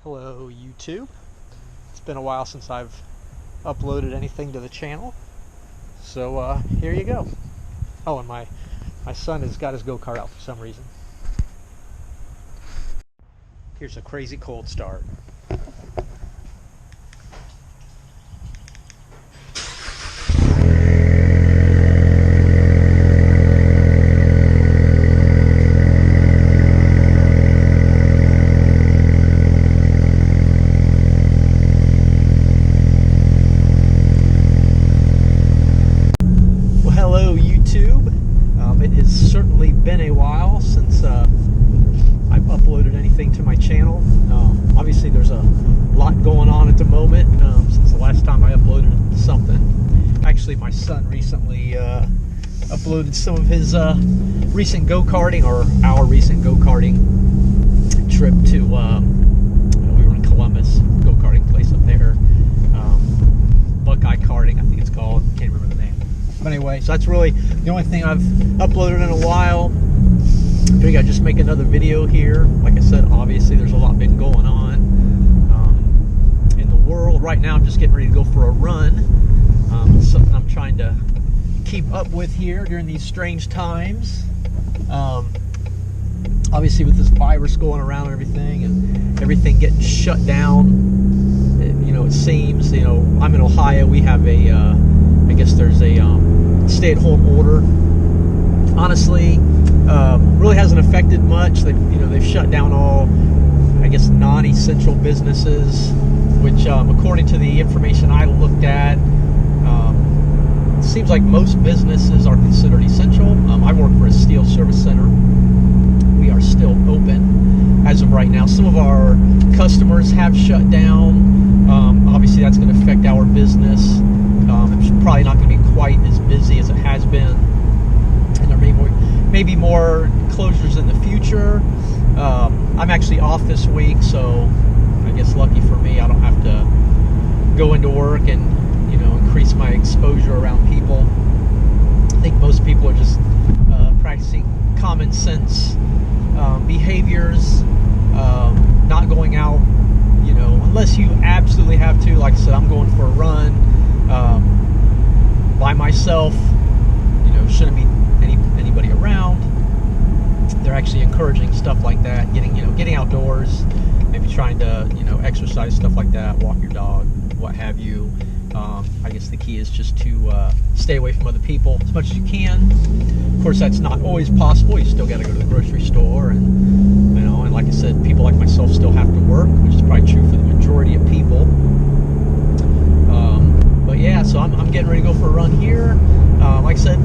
Hello YouTube. It's been a while since I've uploaded anything to the channel, so here you go. Oh, and my son has got his go-kart out for some reason. Here's a crazy cold start. It has certainly been a while since I've uploaded anything to my channel. Obviously there's a lot going on at the moment since the last time I uploaded something. Actually, my son recently uploaded some of his recent go-karting, or our recent go-karting trip to, we were in Columbus, go-karting place up there. Buckeye Karting, I think it's called. Can't remember the name. But anyway, so that's really the only thing I've uploaded in a while. I figured I'd just make another video here. Like I said, obviously there's a lot been going on in the world. Right now I'm just getting ready to go for a run. It's something I'm trying to keep up with here during these strange times. Obviously with this virus going around and everything getting shut down, it seems, I'm in Ohio. We have a I guess there's a stay-at-home order. Honestly, really hasn't affected much. They've shut down all, I guess, non-essential businesses, which, according to the information I looked at, it seems like most businesses are considered essential. I work for a steel service center. We are still open as of right now. Some of our customers have shut down. Obviously, that's going to affect our business. It's probably not going to be quite as busy as it has been, and there may be more closures in the future. I'm actually off this week, so I guess lucky for me, I don't have to go into work and increase my exposure around people. I think most people are just practicing common sense behaviors, not going out, unless you absolutely have to. Like I said, I'm going for a run by myself. Shouldn't be anybody around. They're actually encouraging stuff like that, getting outdoors, maybe trying to exercise, stuff like that, walk your dog, what have you. I guess the key is just to stay away from other people as much as you can. Of course, that's not always possible. You still got to go to the grocery store, and like I said, people like myself still have to work, which is probably true for the majority of people. But yeah, so I'm getting ready to go for a run here. Like I said,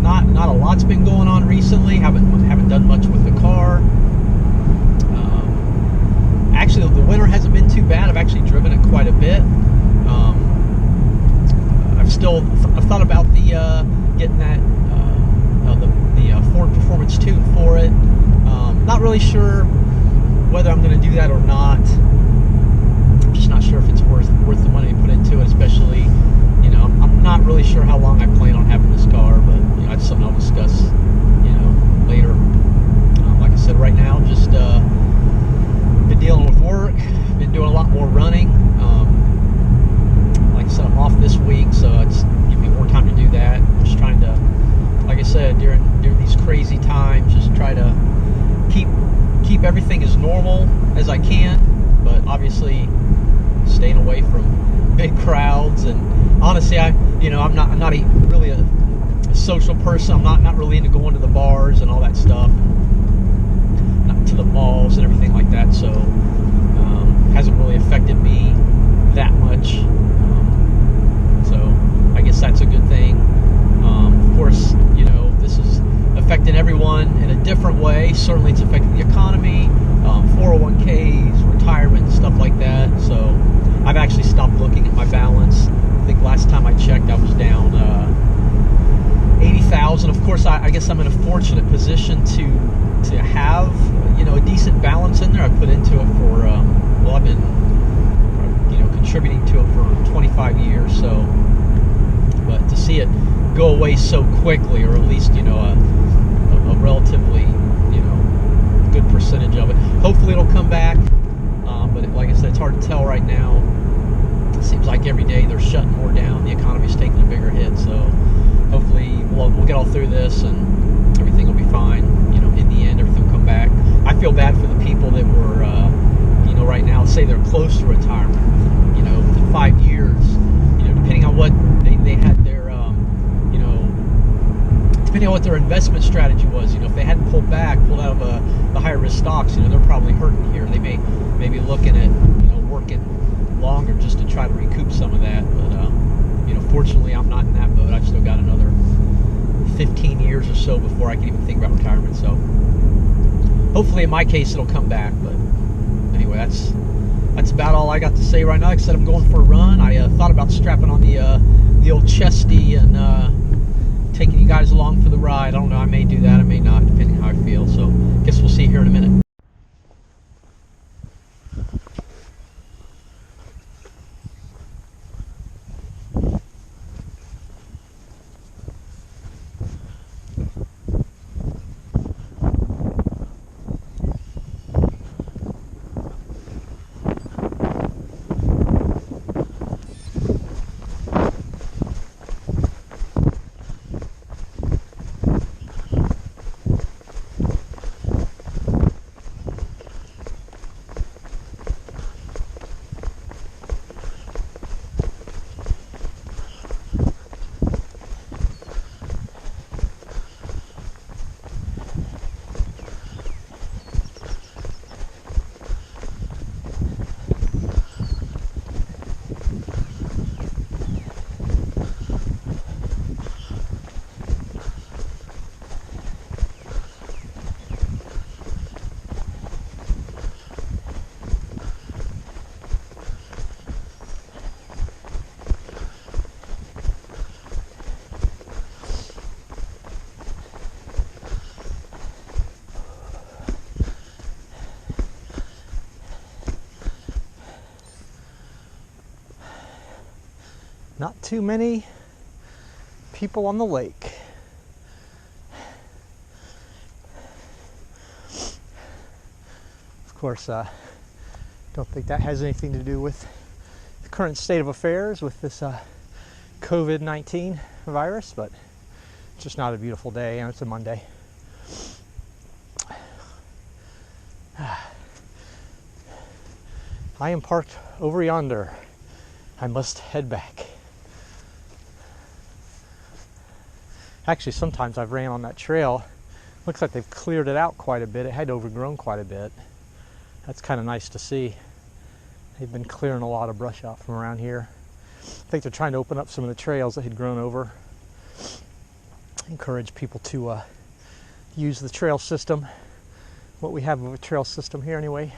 not a lot's been going on recently. Haven't done much with the car. Actually, the winter hasn't been too bad. I've actually driven it quite a bit. I've thought about getting that the Ford Performance tune for it. Not really sure whether I'm going to do that or not. I'm just not sure if it's worth the money to put into it, especially, I'm not really sure how long I plan on having this car, but that's something I'll discuss, later. Like I said, right now, just been dealing with work, been doing a lot more running. Like I said, I'm off this week, so it's giving me more time to do that. Just trying to, like I said, during these crazy times, just try to keep everything as normal as I can, but obviously staying away from big crowds. And honestly, I'm not really a social person. I'm not really into going to the bars and all that stuff, not to the malls and everything like that. So hasn't really affected me that much. So I guess that's a good thing. Of course, this is affecting everyone in a different way. Certainly, it's affecting the economy, 401ks, retirement, stuff like that. So I've actually stopped looking at my balance. I think last time I checked, I was down 80,000. Of course, I guess I'm in a fortunate position to have a decent balance in there. I put into it for I've been contributing to it for 25 years. So, but to see it go away so quickly, or at least a relatively good percentage of it. Hopefully it'll come back, but like I they're shutting more down. The economy's taking a bigger hit. So hopefully we'll get all through this and everything will be fine. You know, in the end, everything will come back. I feel bad for the people that were, you know, right now, say they're close to retirement. You know, within 5 years. You know, depending on what they had their, you know, depending on what their investment strategy was. You know, if they hadn't pulled out of the higher risk stocks, you know, they're probably hurting here. They may be looking at, you know, working longer just to try to recoup some of that. But you know, fortunately, I'm not in that boat. I've still got another 15 years or so before I can even think about retirement. So hopefully, in my case, it'll come back. But anyway, that's about all I got to say right now. Like I said, I'm going for a run. I thought about strapping on the old chesty and taking you guys along for the ride. I don't know. I may do that. I may not, depending how I feel. So guess we'll see here in a minute. Not too many people on the lake. Of course, don't think that has anything to do with the current state of affairs with this COVID-19 virus, but it's just not a beautiful day, and it's a Monday. I am parked over yonder. I must head back. Actually, sometimes I've ran on that trail. Looks like they've cleared it out quite a bit. It had overgrown quite a bit. That's kind of nice to see. They've been clearing a lot of brush out from around here. I think they're trying to open up some of the trails that had grown over. Encourage people to use the trail system. What we have of a trail system here anyway.